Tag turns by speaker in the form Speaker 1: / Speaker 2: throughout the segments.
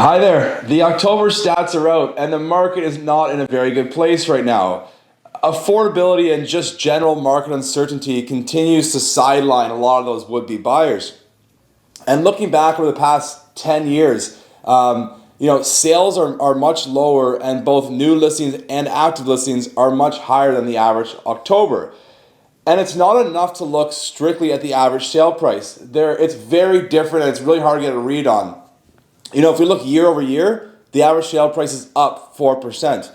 Speaker 1: Hi there. The October stats are out, and the market is not in a very good place right now. Affordability and just general market uncertainty continues to sideline a lot of those would-be buyers. And looking back over the past 10 years, sales are much lower, and both new listings and active listings are much higher than the average October. And it's not enough to look strictly at the average sale price. It's very different, and it's really hard to get a read on. If we look year over year, the average sale price is up 4%.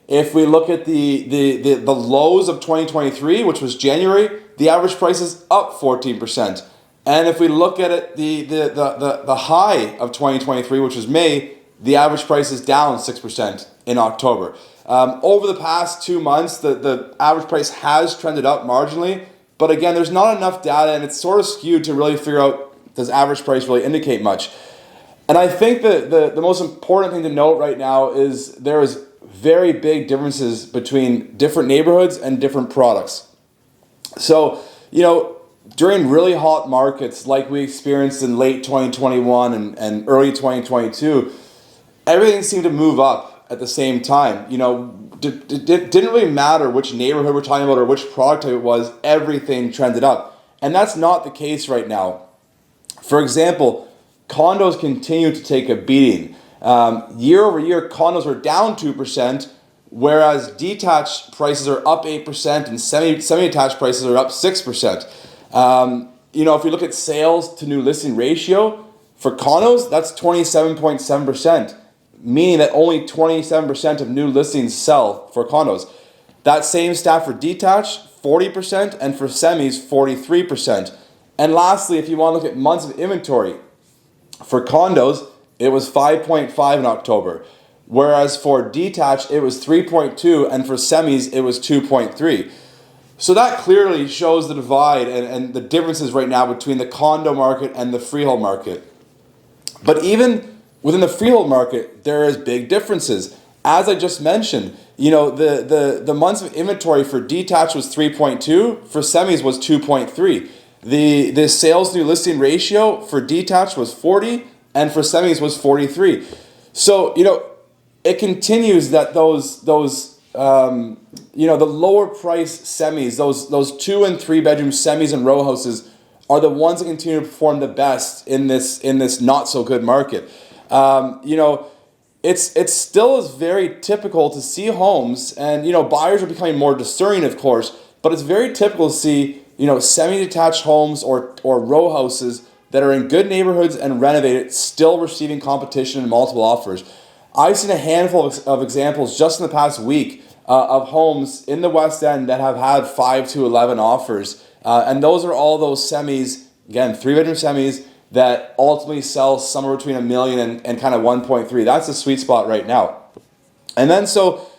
Speaker 1: If we look at the lows of 2023, which was January, the average price is up 14%. And if we look at it, the high of 2023, which was May, the average price is down 6% in October. Over the past 2 months, the average price has trended up marginally, but again, there's not enough data, and it's sort of skewed to really figure out, does average price really indicate much? And I think that the most important thing to note right now is there is very big differences between different neighborhoods and different products. So, during really hot markets like we experienced in late 2021 and early 2022, everything seemed to move up at the same time. It didn't really matter which neighborhood we're talking about or which product type it was, everything trended up. And that's not the case right now. For example, condos continue to take a beating. Year over year, condos are down 2%, whereas detached prices are up 8% and semi-detached prices are up 6%. If you look at sales to new listing ratio for condos, that's 27.7%, meaning that only 27% of new listings sell for condos. That same stat for detached, 40%, and for semis, 43%. And lastly, if you want to look at months of inventory, for condos, it was 5.5 in October, whereas for detached, it was 3.2, and for semis, it was 2.3. So that clearly shows the divide and the differences right now between the condo market and the freehold market. But even within the freehold market, there is big differences. As I just mentioned, the months of inventory for detached was 3.2, for semis was 2.3. The sales new listing ratio for detached was 40 and for semis was 43. So, it continues that those the lower price semis, those 2 and 3 bedroom semis and row houses are the ones that continue to perform the best in this not so good market. It's still is very typical to see homes, and buyers are becoming more discerning, of course, but it's very typical to see semi-detached homes or row houses that are in good neighborhoods and renovated still receiving competition and multiple offers. I've seen a handful of examples just in the past week of homes in the West End that have had 5 to 11 offers. And those are all those semis, again, 3-bedroom semis that ultimately sell somewhere between $1 million and kind of 1.3. That's the sweet spot right now. And then so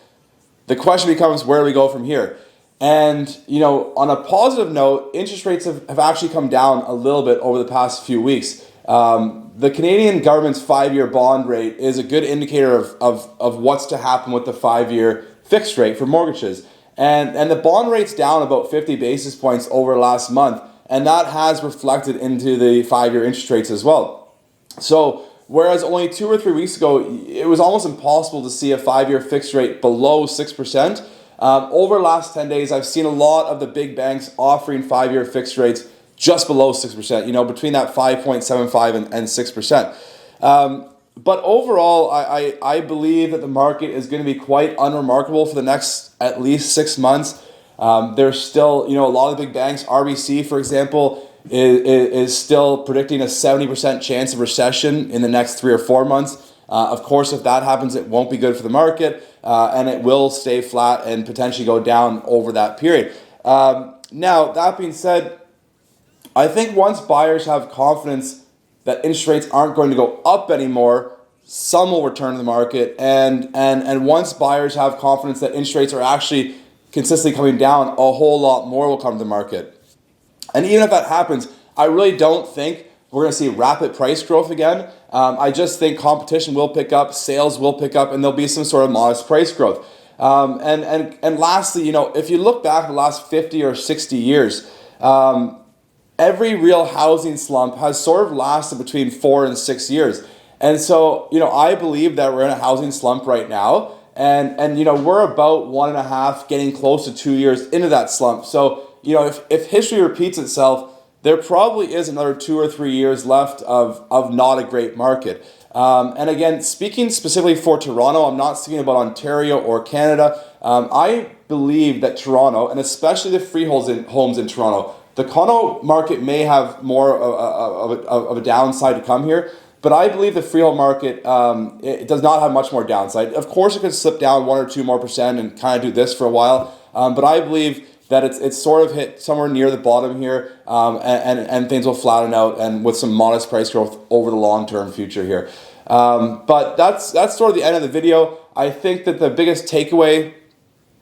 Speaker 1: the question becomes, where do we go from here? And, on a positive note, interest rates have actually come down a little bit over the past few weeks. The Canadian government's 5-year bond rate is a good indicator of what's to happen with the 5-year fixed rate for mortgages. And the bond rate's down about 50 basis points over last month, and that has reflected into the 5-year interest rates as well. So, whereas only 2 or 3 weeks ago, it was almost impossible to see a 5-year fixed rate below 6%, over the last 10 days, I've seen a lot of the big banks offering 5-year fixed rates just below 6%, between that 5.75 and 6%. But overall, I believe that the market is going to be quite unremarkable for the next at least 6 months. There's still, a lot of the big banks, RBC, for example, is still predicting a 70% chance of recession in the next 3 or 4 months. Of course, if that happens, it won't be good for the market, and it will stay flat and potentially go down over that period. Now, that being said, I think once buyers have confidence that interest rates aren't going to go up anymore, some will return to the market, and once buyers have confidence that interest rates are actually consistently coming down, a whole lot more will come to the market. And even if that happens, I really don't think we're going to see rapid price growth again. I just think competition will pick up, sales will pick up, and there'll be some sort of modest price growth. And lastly, if you look back the last 50 or 60 years, every real housing slump has sort of lasted between 4 and 6 years. And so, I believe that we're in a housing slump right now. And we're about 1.5, getting close to 2 years into that slump. So, if history repeats itself, there probably is another 2 or 3 years left of not a great market. And again, speaking specifically for Toronto, I'm not speaking about Ontario or Canada. I believe that Toronto, and especially the freehold homes in Toronto, the condo market may have more of a downside to come here, but I believe the freehold market, it does not have much more downside. Of course, it could slip down 1 or 2 more percent and kind of do this for a while, but I believe that it's sort of hit somewhere near the bottom here, and things will flatten out, and with some modest price growth over the long-term future here. But that's sort of the end of the video. I think that the biggest takeaway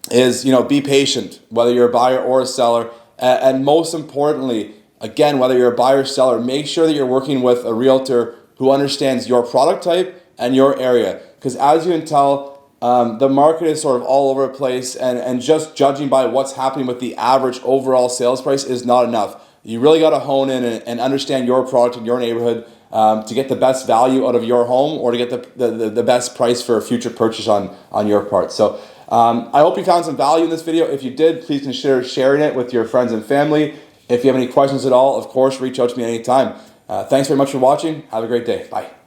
Speaker 1: is, be patient, whether you're a buyer or a seller. And most importantly, again, whether you're a buyer or seller, make sure that you're working with a realtor who understands your product type and your area. Because as you can tell, the market is sort of all over the place, and just judging by what's happening with the average overall sales price is not enough. You really got to hone in and understand your product in your neighborhood to get the best value out of your home, or to get the best price for a future purchase on your part. So I hope you found some value in this video. If you did, please consider sharing it with your friends and family. If you have any questions at all, of course, reach out to me anytime. Thanks very much for watching. Have a great day. Bye.